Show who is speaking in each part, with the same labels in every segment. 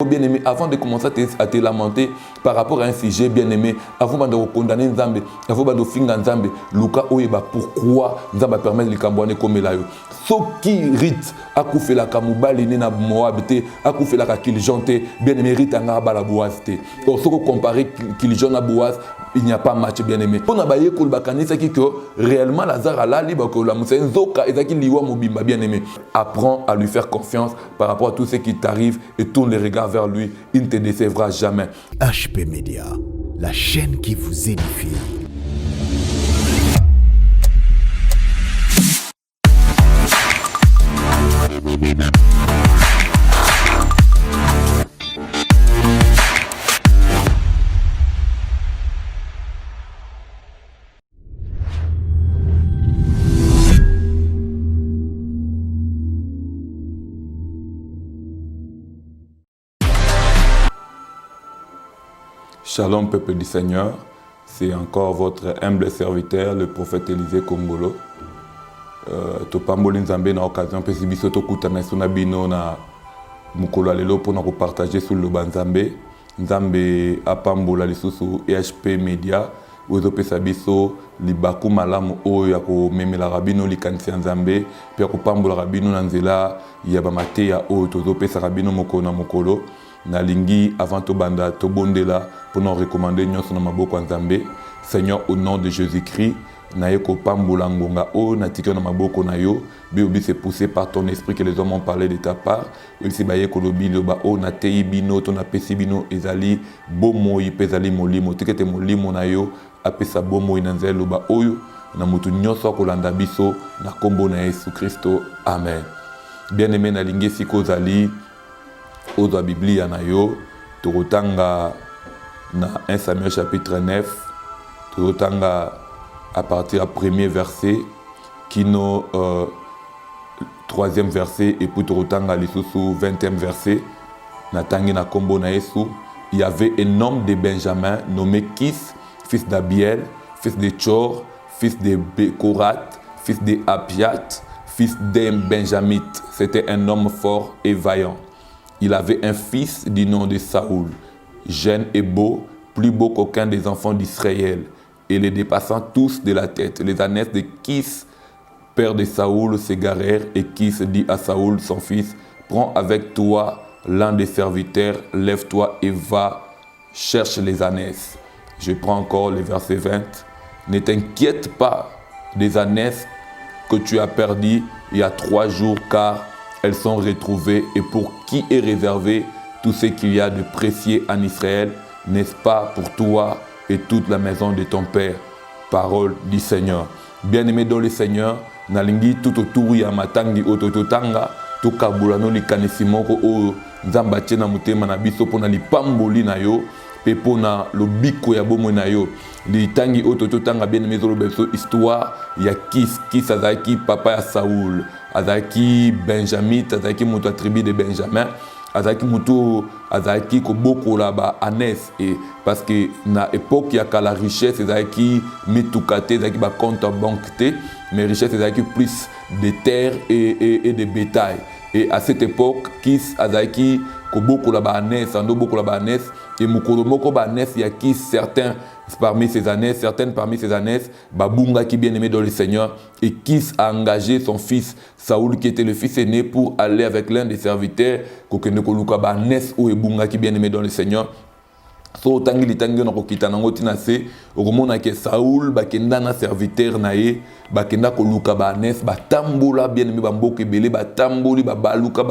Speaker 1: Bien-aimé, avant de commencer à te lamenter par rapport à un sujet bien-aimé, avant de condamner Nzambe, avant de finir Nzambe, Luka Oyeba, pourquoi Nzambe permet les Cambouanais comme là. Ce qui rite, a coupé la Kamoubali, na Moabité, a coupé la Kiljonte, bien-aimé, rite à la Boazte. Or, ce qu'on compare Kiljon à Boaz, il n'y a pas match bien-aimé. On a baillé Koulbakani, c'est que réellement Lazare a la libre que la Moussen Zoka et Zaki Liwa Mobimba bien-aimé. Apprends à lui faire confiance par rapport à tout ce qui t'arrive et tourne les regards vers lui. Il ne te décevra jamais.
Speaker 2: HP Media, la chaîne qui vous édifie.
Speaker 1: Shalom peuple du Seigneur, c'est encore votre humble serviteur, le prophète Élisée Kongolo. Topamboli Nzambe na occasion pesi biso tokutana na bino na mukolo lelo pona ko partager sur le Nzambe. Nzambe apambola lisusu HP Media ozo pesa biso libaku malamu oyo ya ko memela rabino likanisi Nzambe pe ko pambola rabino na nzela ya ba mateya oyo tozo pesa rabino mokolo na mokolo. Nalingi avant to banda to bondela pour nous recommander nyonso na maboko Nzambe. Seigneur, au nom de Jésus-Christ, na yeko pambola ngonga o na tikyo na maboko na yo, bi c'est poussé par ton esprit que les hommes ont parlé de ta part. Aussi baye ko lobi lo ba o na tei bino to na pesi bino ezali bomoi pezali molimo tikete molimo na yo apesa bomoi na nzelo ba oyo na mutu nyonso ko landa biso na kombo na Yesu Kristo. Amen. Bien-aimé na lingi siko zali Ozo Biblia na yo, Torotanga na 1 Samuel chapitre 9, Torotanga à partir du premier verset, Kino 3e verset, et puis Torotanga l'Isusu 20e verset, Natangi na Kombo na Yesu. Il y avait un homme de Benjamin nommé Kis, fils d'Abiel, fils de Chor, fils de Korat, fils de Apiat, fils d'un Benjamite. C'était un homme fort et vaillant. Il avait un fils du nom de Saoul, jeune et beau, plus beau qu'aucun des enfants d'Israël, et les dépassant tous de la tête. Les ânesses de Kis, père de Saoul, s'égarèrent, et Kis dit à Saoul, son fils, prends avec toi l'un des serviteurs, lève-toi et va, cherche les ânesses. Je prends encore le verset 20. Ne t'inquiète pas des ânesses que tu as perdues il y a 3 jours, car elles sont retrouvées, et pour qui est réservé tout ce qu'il y a de précieux en Israël, n'est-ce pas pour toi et toute la maison de ton père? Parole du Seigneur. Bien-aimé dans le Seigneur, nalingi tout autour ya matangi otototanga, to kabulano likanisi moko o nzamba tena mutema na biso pona lipamboli na yo, pe pona lobiko ya bomo na yo. Litangi otototanga bien-aimé dans le histoire ya Kis azaki papa ya Saoul. Azaki Benjamin, azaki mutu tribu de Benjamin, azaki mutu azaki ko boko la ba Anes, et parce que na époque ya kala richesse azaki mitukate azaki ba compte banque te, mais richesse azaki plus de terres et de bétail. Et à cette époque, Kis azaki ko boko la ba Anes, ando boko la ba Anes, et mukolo moko ba Anes ya Kis certains certaines parmi ces années, Babunga qui bien aimé dans le Seigneur, et Kis a engagé son fils Saoul qui était le fils aîné pour aller avec l'un des serviteurs, ou Ebunga qui bien aimé dans le Seigneur. So tangi litangi na kokita nango tina se okomona ke Saoul bakenda na serviteur na ye bakenda koluka ba Anes batambola bien aimé bamboka ebele batamboli babaluka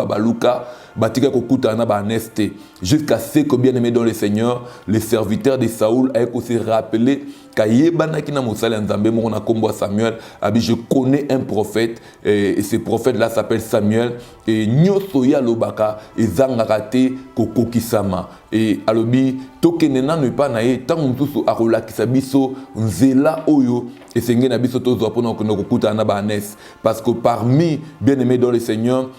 Speaker 1: batika kokuta na ba Anes te jusqu'à ce que bien aimé dans le Seigneur les serviteurs de Saoul aient aussi rappelé kayebana kina mosala Nzambe moko na kombo Samuel abi je connais un prophète et ce prophète là s'appelle Samuel et nyoso ya lobaka ezangaka te kokokisama et alobi tokenena ne pas naye tango mususu akolakisa biso nzela oyo esenge na biso tozwa pona kokuta na ba Anes parce que parmi bien aimé dans le Seigneur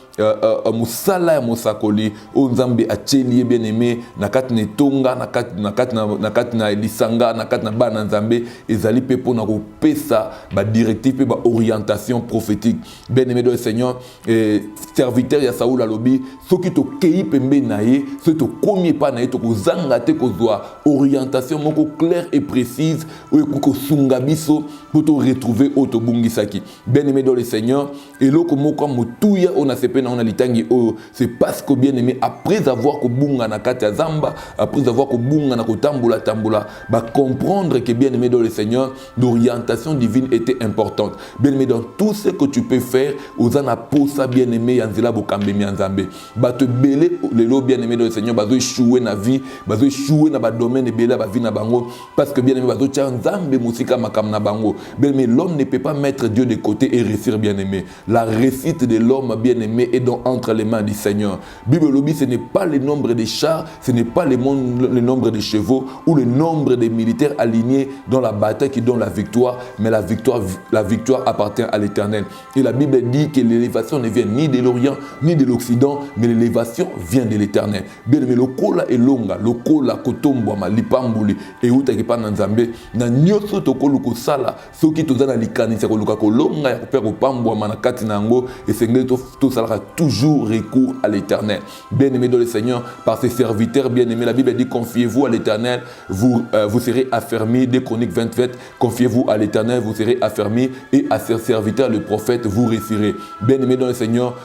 Speaker 1: musala ya mosakoli o Nzambe acheli bien aimé na kati na tonga na kati na lisanga na kati na bana Nzambe Nzambe ezali pe pona ko pesa ba directive ba orientation prophétique. Bien-aimé dans le Seigneur, serviteur ya Saoul alobi soki to kei pembe na ye, soki to komi pa na ye to kozanga te kozwa orientation moko claire et précise ou ko sunga biso pour te retrouver auto bungisaki. Bien-aimé dans le Seigneur, et loko moko motuya on a sepe na on a litangi o, c'est parce que bien-aimé après avoir ko bunga na kati ya zamba, après avoir ko bunga na ko tambola ba comprendre que bien-aimé dans le Seigneur, l'orientation divine était importante. Bien-aimé dans tout ce que tu peux faire, ozana posa bien-aimé yanzela bokambe mianzambe. Ba te belé lelo bien-aimé dans le Seigneur, bazo échouer na vie, bazo échouer na ba domaine belé ba vie na bango parce que bien-aimé bazo tia nzambe musika makam na bango. Bien-aimé, l'homme ne peut pas mettre Dieu de côté et réussir bien-aimé. La réussite de l'homme bien-aimé est donc entre les mains du Seigneur. Bible lobby, ce n'est pas le nombre de chars, ce n'est pas le nombre de chevaux ou le nombre de militaires alignés dans la bataille qui donne la victoire, mais la victoire appartient à l'Éternel. Et la Bible dit que l'élévation ne vient ni de l'Orient ni de l'Occident, mais l'élévation vient de l'Éternel. Bien aimé, le kola est longa, le kola kotombwama lipambuli et utaki pa nzambe na nyoso tokolu ko sala soki tozana likanisa koluka kolonga ya kopera kopambwama na kati nango et sengeli to sala toujours recours à l'Éternel. Bien aimé dans le Seigneur, par ses serviteurs bien aimés, la Bible dit confiez-vous à l'Éternel, vous serez affermis. Des Chroniques 28, confiez-vous à l'Éternel, vous serez affermis, et à ses serviteurs, le prophète, vous réussirez. Bien-aimé dans le Seigneur,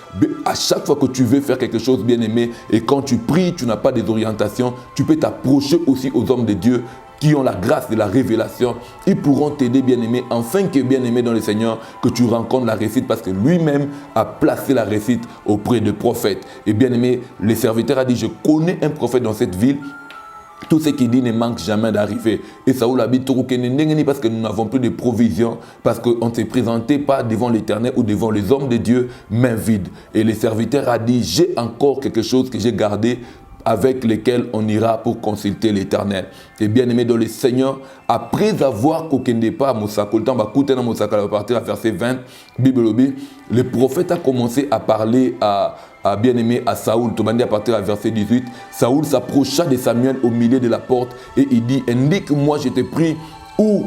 Speaker 1: à chaque fois que tu veux faire quelque chose, bien-aimé, et quand tu pries, tu n'as pas des orientations, tu peux t'approcher aussi aux hommes de Dieu qui ont la grâce de la révélation. Ils pourront t'aider, bien-aimé, afin que, bien-aimé dans le Seigneur, que tu rencontres la réussite, parce que lui-même a placé la réussite auprès de prophètes. Et bien-aimé, le serviteur a dit, je connais un prophète dans cette ville. Tout ce qu'il dit ne manque jamais d'arriver. Et Saoul habite parce que nous n'avons plus de provisions, parce qu'on ne s'est présenté pas devant l'Éternel ou devant les hommes de Dieu, main vide. Et le serviteur a dit, j'ai encore quelque chose que j'ai gardé, avec lesquels on ira pour consulter l'Éternel. Et bien aimé dans le Seigneur, après avoir coquendé pas Moussako, le temps va coûter dans Moussako, à partir à verset 20, Bible, le prophète a commencé à parler à bien-aimé à Saoul. Tout à partir à verset 18, Saoul s'approcha de Samuel au milieu de la porte et il dit, indique-moi, je te prie, où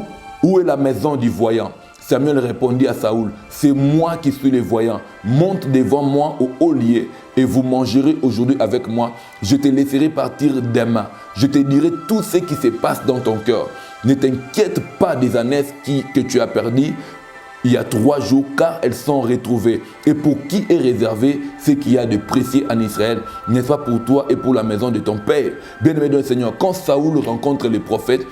Speaker 1: est la maison du voyant? Samuel répondit à Saoul, c'est moi qui suis le voyant. Monte devant moi au haut lieu et vous mangerez aujourd'hui avec moi. Je te laisserai partir demain. Je te dirai tout ce qui se passe dans ton cœur. Ne t'inquiète pas des ânesses que tu as perdues il y a 3 jours, car elles sont retrouvées. Et pour qui est réservé ce qu'il y a de précieux en Israël, n'est-ce pas pour toi et pour la maison de ton père? Bien-aimé dans le Seigneur, quand Saoul rencontre le prophète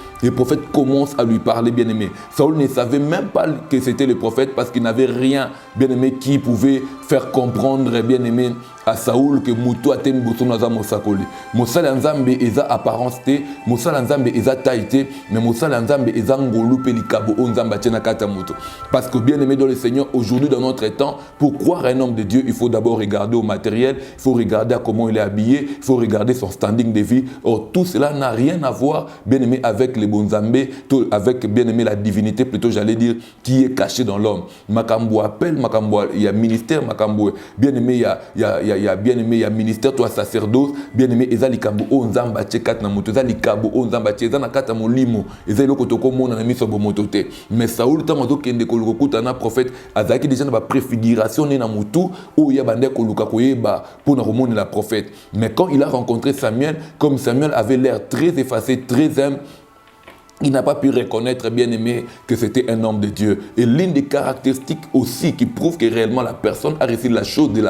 Speaker 1: commence à lui parler, bien-aimé. Saoul ne savait même pas que c'était le prophète parce qu'il n'avait rien, bien-aimé, qui pouvait faire comprendre, bien-aimé, à Saoul que Moutou a été Moussounaza Moussakoli. Moussala Nzambe eza apparence te, Moussala Nzambe eza taille te, mais Moussala Nzambe eza ngolu pelikabo Nzamba tena kata Moutou. Parce que bien aimé dans le Seigneur, aujourd'hui dans notre temps, pour croire un homme de Dieu, il faut d'abord regarder au matériel, il faut regarder à comment il est habillé, il faut regarder son standing de vie. Or tout cela n'a rien à voir, bien aimé, avec les Bonzambe, avec bien aimé la divinité plutôt, j'allais dire, qui est cachée dans l'homme. Makambo appelle, Makambo, il y a ministère, Makambo, bien aimé, il y a bien aimé, il y a ministère, toi sacerdoce, bien aimé, ezali kambo o nzamba tchekat na moto, ezali kabo o nzamba tcheza na kata molimo, ezali lokotoko mona na miso bomotote. Mais Saoul tamazo kende kolukuta na prophète, azaki déjà na ba préfiguration na mutu ou ya bande koluka koyeba pour na remone la prophète. Mais quand il a rencontré Samuel, comme Samuel avait l'air très effacé, très humble, il n'a pas pu reconnaître, bien aimé, que c'était un homme de Dieu. Et l'une des caractéristiques aussi qui prouve que réellement la personne a reçu la chose de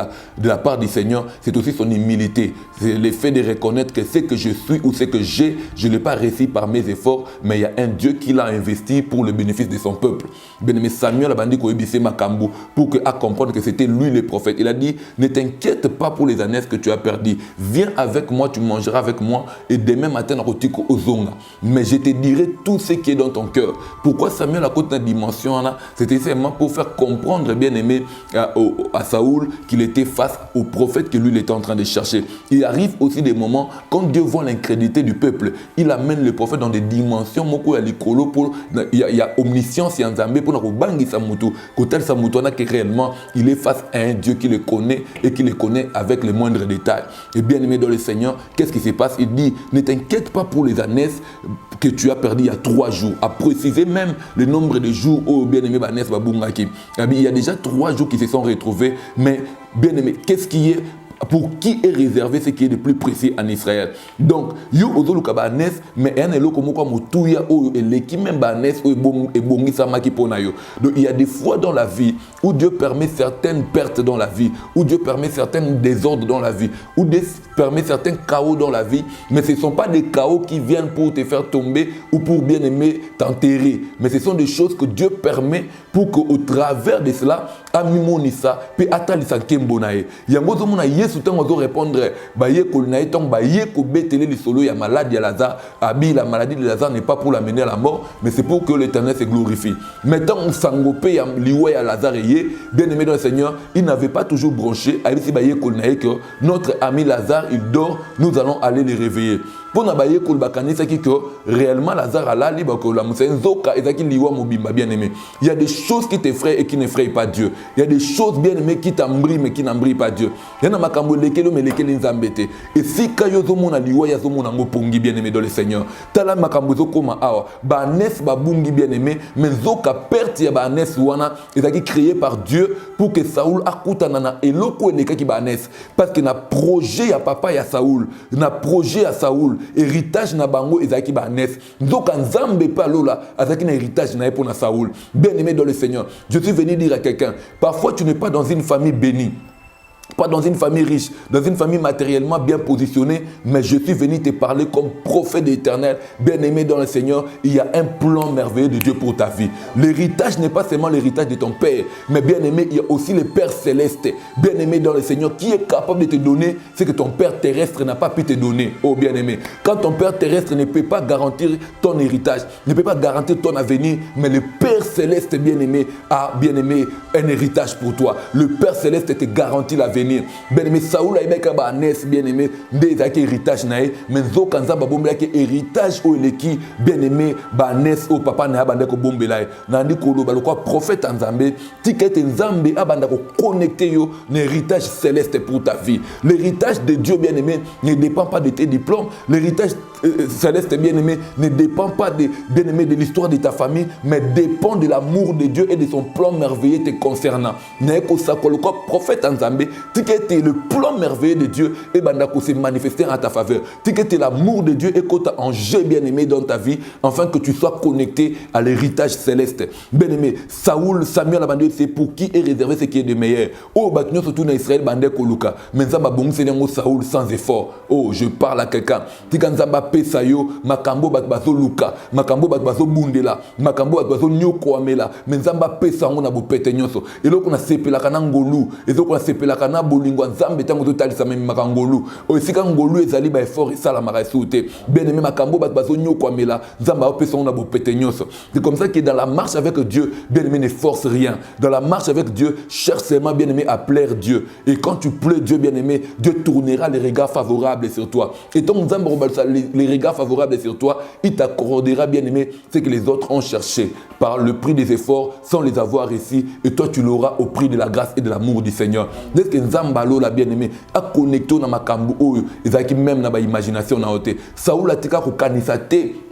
Speaker 1: la part du Seigneur, c'est aussi son humilité. C'est le fait de reconnaître que ce que je suis ou ce que j'ai, je ne l'ai pas reçu par mes efforts, mais il y a un Dieu qui l'a investi pour le bénéfice de son peuple. Bien aimé, Samuel a dit qu'il Makambo pour comprendre que c'était lui le prophète. Il a dit, ne t'inquiète pas pour les années que tu as perdues. Viens avec moi, tu mangeras avec moi et demain matin, mais je te dirai tout ce qui est dans ton cœur. Pourquoi Samuel a côté une dimension là? C'était seulement pour faire comprendre, bien aimé, à Saoul qu'il était face au prophète que lui il était en train de chercher. Il arrive aussi des moments quand Dieu voit l'incrédulité du peuple, il amène le prophète dans des dimensions. Il y a omniscience, il y a Nzambe pour nous bangi samutu. Kotel samutu na que réellement il est face à un Dieu qui le connaît et qui le connaît avec les moindres détails. Et bien aimé dans le Seigneur, qu'est-ce qui se passe? Il dit, ne t'inquiète pas pour les années que tu as perdues. il y a 3 jours, à préciser même le nombre de jours où bien-aimé Banès Babungaki. Il y a déjà 3 jours qui se sont retrouvés, mais bien-aimé, qu'est-ce qui est pour qui est réservé ce qui est le plus précis en Israël. Donc, yo ozolu kabanes, mais un elo comme quoi motouya ou l'équipe même banes ou ebongi samaki pona yo. Donc, il y a des fois dans la vie où Dieu permet certaines pertes dans la vie, où Dieu permet certains désordres dans la vie, où Dieu permet certains chaos dans la vie, mais ce ne sont pas des chaos qui viennent pour te faire tomber ou pour bien aimer t'enterrer, mais ce sont des choses que Dieu permet pour qu'au travers de cela, Amimonisa, puis Atalisa Kembonae. Yangozo mona yesu tango zo répondre, baye kolnae tong baye ko betele li solo ya maladie à Lazare, abi la maladie de Lazare n'est pas pour l'amener à la mort, mais c'est pour que l'Éternel se glorifie. Maintenant on s'engopé ya liwe à Lazare yé, bien aimé dans le Seigneur, il n'avait pas toujours branché, a dit baye kolnae que notre ami Lazare il dort, nous allons aller le réveiller. Pour nabaye kolbakani c'est que réellement Lazare a la libre que la musenzoka ezaki liwa mobimba bien aimé. Il y a des choses qui t'effraient et qui n'effraient pas Dieu. Il y a des choses bien aimées qui t'embrient mais qui n'embrient pas Dieu. Il y a makambo lekelo mais lekelo nzambete. Et si kayozo mona liwa ya zo mona ngopongi bien aimé dans le Seigneur. Tala makambo zo koma awa ba nes ba bungi bien aimé mais zoka perte ya ba nes wana ezaki créé par Dieu pour que Saoul akutana na eloko eleka ki ba nes parce que na projet ya papa ya Saoul, na projet ya Saoul héritage na bango ezaki ba nes nzoka nzambe pa lola azaki na héritage na pour na Saoul. Bien aimé dans le Seigneur, je suis venu dire à quelqu'un, parfois tu n'es pas dans une famille bénie, pas dans une famille riche, dans une famille matériellement bien positionnée, mais je suis venu te parler comme prophète éternel, bien aimé dans le Seigneur. Il y a un plan merveilleux de Dieu pour ta vie. L'héritage n'est pas seulement l'héritage de ton père, mais bien aimé, il y a aussi le Père céleste, bien aimé dans le Seigneur, qui est capable de te donner ce que ton père terrestre n'a pas pu te donner. Oh bien aimé, quand ton père terrestre ne peut pas garantir ton héritage, ne peut pas garantir ton avenir, mais le Père céleste, bien aimé, a bien aimé un héritage pour toi. Le Père céleste te garantit l'avenir. Bien aimé, Saoul a aimé kaba nes bien aimé, des héritage nae, mais zo kanza babombe ki héritage o eleki bien aimé ba nes o papa na abanda ko bombe lai. Nandi ko lo baloko prophète nzambe, tikete nzambe abanda ko connecter yo un héritage céleste pour ta vie. L'héritage de Dieu bien aimé ne dépend pas de tes diplômes, l'héritage céleste bien aimé ne dépend pas de bien aimé de l'histoire de ta famille, mais dépend de l'amour de Dieu et de son plan merveilleux te concernant. Neko sakoloko prophète nzambe Ticket le plan merveilleux de Dieu et bandako se manifester en ta faveur. Ticket l'amour de Dieu et qu'on en jeu bien aimé dans ta vie, afin que tu sois connecté à l'héritage céleste. Bien aimé, Saoul, Samuel a bandé, c'est pour qui est réservé ce qui est de meilleur. Oh, batnyo surtout dans Israël bandé koluka. Mais ça babong c'est un Saoul sans effort. Oh, je parle à quelqu'un. Tikanzamba pesayo, makambo batbazo luka, makambo batbazo bundela, makambo batbazo nyoko amela. Mais zamba pesa on a beau péter nyoso. Et là qu'on a sepela kanangolu, et là qu'on a sepela kana bolingo nzambe tango totalisa même makangolu o esika ngolu ezali ba effort esala marasoute bien aimé makambo bazo nyoko amela nzamba opesa on a beau péter nyoso. C'est comme ça que dans la marche avec Dieu, bien aimé ne force rien. Dans la marche avec Dieu, cherche seulement bien aimé à plaire Dieu. Et quand tu plais Dieu bien aimé, Dieu tournera les regards favorables sur toi. Et ton nzamba les regards favorables sur toi, il t'accordera bien aimé ce que les autres ont cherché par le prix des efforts sans les avoir ici, et toi tu l'auras au prix de la grâce et de l'amour du Seigneur. Est-ce que Nzambalo la bien aimé a connecté na makambu oyo ezaki même na ba imagination na ote Saoul a tika ko kanisa te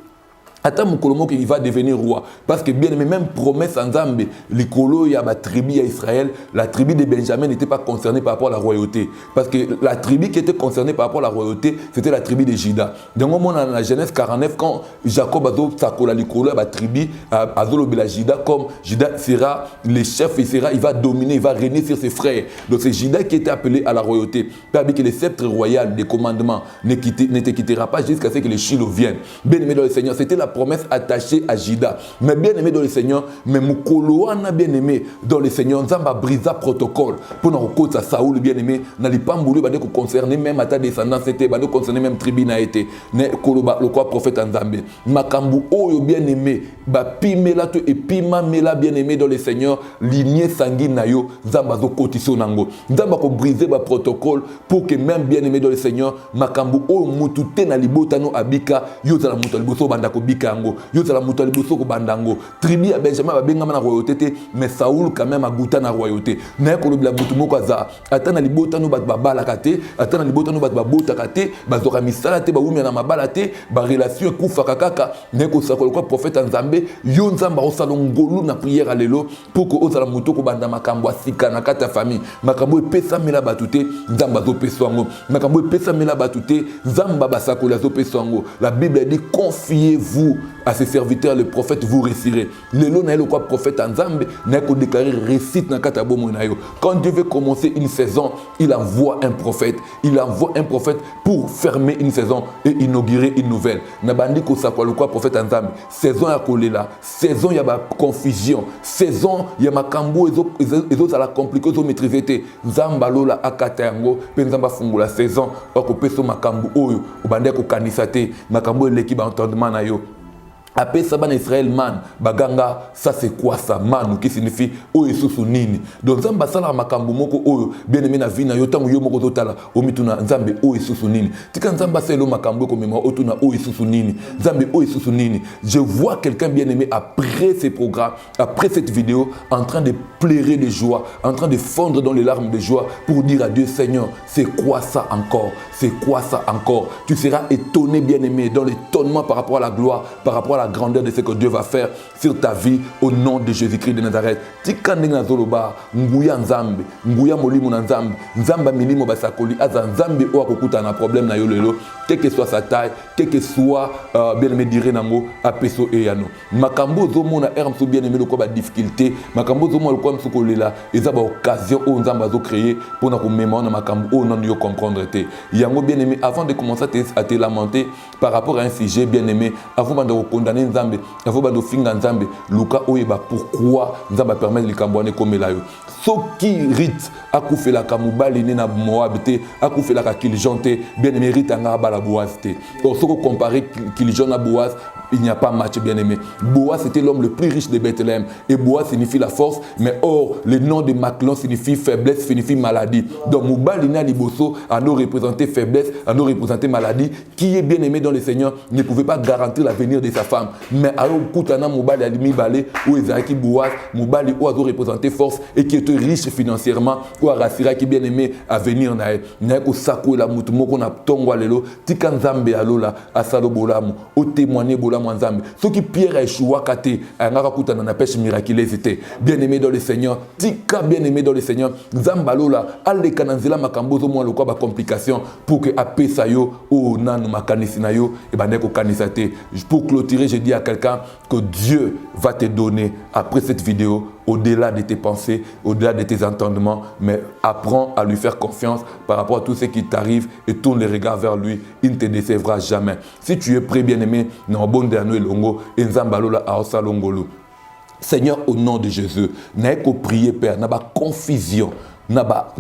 Speaker 1: attends mon colomo qui va devenir roi parce que bien aimé même promesse en Zambie l'ikolo ya ba tribu à Israël, la tribu de Benjamin n'était pas concernée par rapport à la royauté parce que la tribu qui était concernée par rapport à la royauté c'était la tribu de Juda. Donc au moment dans la Genèse 49 quand Jacob azo sakola l'ikolo ya ba tribu azolo bela Juda comme Juda sera le chef, il va dominer, il va régner sur ses frères. Donc c'est Juda qui était appelé à la royauté. Avec que le sceptre royal des commandements ne te quittera pas jusqu'à ce que les Shiloh viennent. Bien aimé dans le Seigneur, c'était la promesse attachée à Juda. Mais bien aimé dans le Seigneur, mais Mukoloana bien aimé dans le Seigneur, Nzamba brisa protocole pour nous côté Saoul bien aimé, n'allait pas mourir parce que concerné même à ta descendance c'était, parce que concerné même tribu n'a été, ne koloba le quoi prophète Nzambe. Makambu oyo bien aimé, ba pimela to et pima mela bien aimé dans le Seigneur, lignée sanguine na yo, Nzamba zo kotiso nango. Nzamba ko briser ba protocole pour que même bien aimé dans le Seigneur, makambu oyo mutute na libota no abika, yo za la mutu liboso banda ko bika yango yo zala muto liboso ko bandango tribu ya Benjamin babengama na royauté te mais Saoul quand même aguta na royauté na ko lobela mutu moko za atana libota no bat babala kate atana libota no bat babota kate bazoka misala te bawumia na mabala te ba relation ekufa kaka na ko sakola kwa prophète Nzambe yo Nzamba osala ngolu na prière à lelo pour que ozala muto ko banda makambo asika na kata famille makambo epesa mela batute Nzamba zo peswango makambo epesa mela batute Nzamba basakola zo peswango. La Bible dit confiez-vous à ses serviteurs les prophètes vous réussirez. Lelo na le quoi prophète Nzambe na ko déclarer réussite na kata bomo na yo. Quand Dieu veut commencer une saison, il envoie un prophète. Il envoie un prophète pour fermer une saison et inaugurer une nouvelle. Na bandi ko sakola le quoi prophète Nzambe. Saison ya kolela, saison ya ba confusion, saison ya makambo ezo za la compliquer ezo maîtriser te. Nzamba lola akata yango pe Nzamba fungula saison oko peso makambo oyo obande ko kanisa te makambo eleki ba entendement na yo. Après ça, Israël man, baganga, ça c'est quoi ça, manu, qui signifie oyo susu nini. Donc Nzamba sala makambo moko oyo, bien aimé na vie na yo tango yo moko totala, omituna Nzambe oyo susu nini. Tika Nzamba selo makambo ko mema otuna oyo susu nini. Nzambe oyo susu nini. Je vois quelqu'un bien aimé après ces programmes, après cette vidéo, en train de pleurer de joie, en train de fondre dans les larmes de joie pour dire à Dieu Seigneur, c'est quoi ça encore? C'est quoi ça encore? Tu seras étonné bien aimé dans l'étonnement par rapport à la gloire, par rapport à la grandeur de ce que Dieu va faire sur ta vie au nom de Jésus-Christ de Nazareth. Tika ndenge nazoloba nguya Nzambe, nguya molimo na Nzambe, Nzamba milimo basakoli aza Nzambe o akokuta na problème na yo lelo, quelle que soit sa taille, quel que soit bien aimé dire nango apeso e yano. Makambo zo mona ermso bien aimé le quoi ba difficulté, makambo zo mona le quoi msuko lela, eza ba occasion o Nzamba zo créer pour na ko mémoire na makambo o non yo comprendre te. Yango bien aimé avant de commencer à te lamenter par rapport à un sujet bien aimé, avant de condamner Nzambe, avant de finga Nzambe, Luka oyeba pourquoi Nzamba permet les Kambouane comme la yo. Soki rite akoufe la kamubali na Moab te, akoufe la Kiljonte, bien aimé rite anga bala Boaz te. Or soko comparer Kiljon à Boaz, il n'y a pas match bien aimé. Boaz c'était l'homme le plus riche de Bethléem et Boaz signifie la force, mais or le nom de Maclon signifie faiblesse, signifie maladie. Donc Moubali na liboso a nous représenté faiblesse, a nous représenté maladie. Qui est bien aimé dans le Seigneur ne pouvait pas garantir l'avenir de sa femme. Mais alors Koutana Moubali a mis balé ou Ezaki Boaz, Moubali ou a représenté force et qui était riche financièrement ou a rassuré qui bien aimé à venir nae. Naeko sako la mutumoko na tongwa lelo tika Nzambe alola asalo bolamu o témoigner bolamu Nzambe. Ce qui Pierre a échoué kate angaka kutana na pêche miraculeuse était bien aimé dans le Seigneur. Tika bien aimé dans le Seigneur. Nzamba alola aleka na nzela makambo zo mo lokwa ba complication pour que apesa yo o nanu makanisi na yo e bandeko kanisa te. Pour clôturer, je dis à quelqu'un que Dieu va te donner après cette vidéo au-delà de tes pensées, au-delà de tes entendements, mais apprends à lui faire confiance par rapport à tout ce qui t'arrive et tourne les regards vers lui. Il ne te décevra jamais. Si tu es prêt, bien-aimé, Seigneur, au nom de Jésus, n'a qu'au prier, Père, n'a pas confusion, n'a pas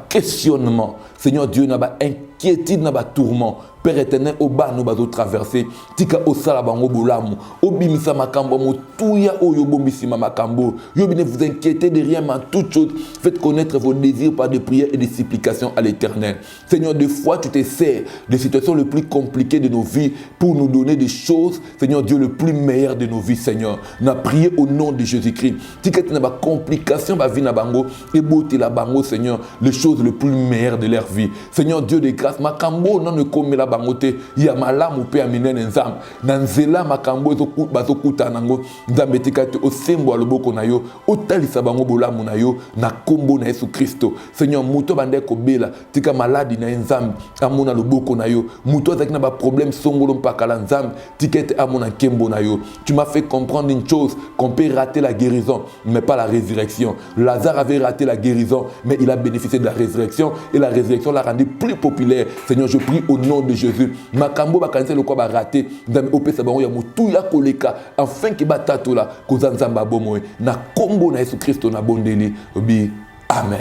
Speaker 1: questionnement. Seigneur Dieu, n'a pas inquiétude, n'a pas tourment. Père éternel, au bas nous bazo traverser. Tika osala bango bolamu. Obimisa makambo motuya oyo bombisima makambo. Yo ne vous inquiétez de rien, mais en toute chose, faites connaître vos désirs par des prières et des supplications à l'Éternel. Seigneur, des fois tu te sers des situations les plus compliquées de nos vies pour nous donner des choses, Seigneur Dieu, le plus meilleur de nos vies, Seigneur. On a prié au nom de Jésus-Christ. Tika tina ba complication ba vie na bango et beauté la bango, Seigneur, les choses les plus meilleures de leur vie. Seigneur Dieu de grâce, makambo non ne comme la bangote ya malamu pe aminen nzambe na nzela makambo bazokuta nango nzambe tikate osembo aloboko na yo otalisa bango bolamu na yo na kombo na Yesu Kristo. Seigneur muto bande ko bela tika maladi na nzambe amona loboko na yo muto azaki na ba problème songolo mpaka la nzambe tikete amona kembo na yo. Tu m'as fait comprendre une chose, qu'on peut rater la guérison mais pas la résurrection. Lazare avait raté la guérison mais il a bénéficié de la résurrection et la résurrection l'a rendu plus populaire. Seigneur, je prie au nom de Jésus. Makambo bakanise le quoi ba raté ndame opesa bango ya mutu ya koleka afin que batato la kozanzamba bomo na kombo na Yesu Kristo na bondeli obi amen.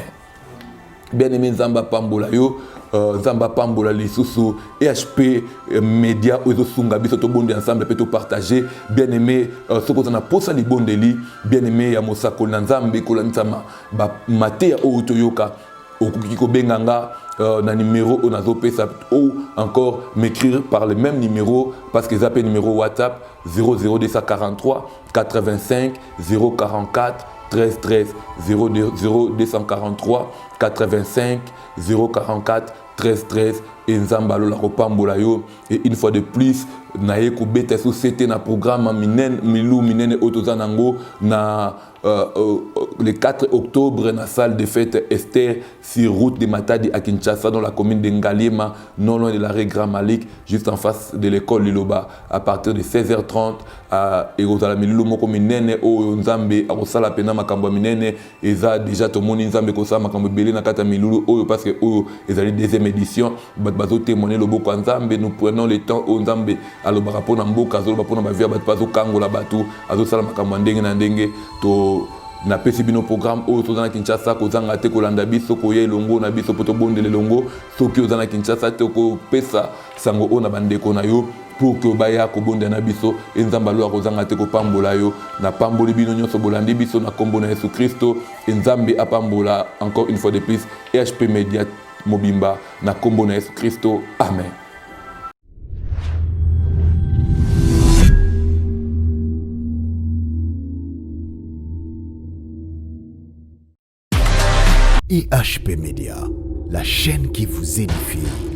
Speaker 1: Bien-aimé Nzamba pambola yo Nzamba pambola lisusu EHP média ozo sunga biso to bondi ensemble peut to partager. Bien-aimé ce que na posa li bondeli bien-aimé ya mosako na Nzambe kola nsama ba matea o toyoka okoki kobenganga na numéro on a pesa ou encore m'écrire par le même numéro parce que zappé numéro WhatsApp 00243 85 044 13 13 0243 85 044 13 13 et nzamba la kopambola yo et une fois de plus naye ko beta société na programme minene otozanango na le 4 octobre na salle de fête Esther sur route de Matadi à Kinshasa dans la commune de Ngaliema non loin de l'arrêt Grand Malik juste en face de l'école Liloba à partir de 16h30 et ozala milulu moko minene o nzambe akosala pena makambo minene eza déjà to moni nzambe ko sala makambo belé na kata milulu oyo parce que oyo ezali deuxième édition bazo témoigner le boko nzambe nous prenons le temps o nzambe alobaka pona mboka azoloba pona bavia bato bazo kangola bato azosala makambo ndenge na ndenge to na pesi bino programme oyo tozana Kinshasa kozanga te kolanda biso koya elongo na biso poto bondele longo soki ozana Kinshasa te ko pesa sango ona bandeko na yo pour que baya ko bonda na biso enzamba lo akozanga te ko pambola yo na pamboli bino nyonso bolandi biso na kombo na Yesu Kristo enzambe apambola encore une fois de plus EHP Media Mobimba na kombo na Yesu Kristo amen.
Speaker 2: EHP Media, la chaîne qui vous édifie.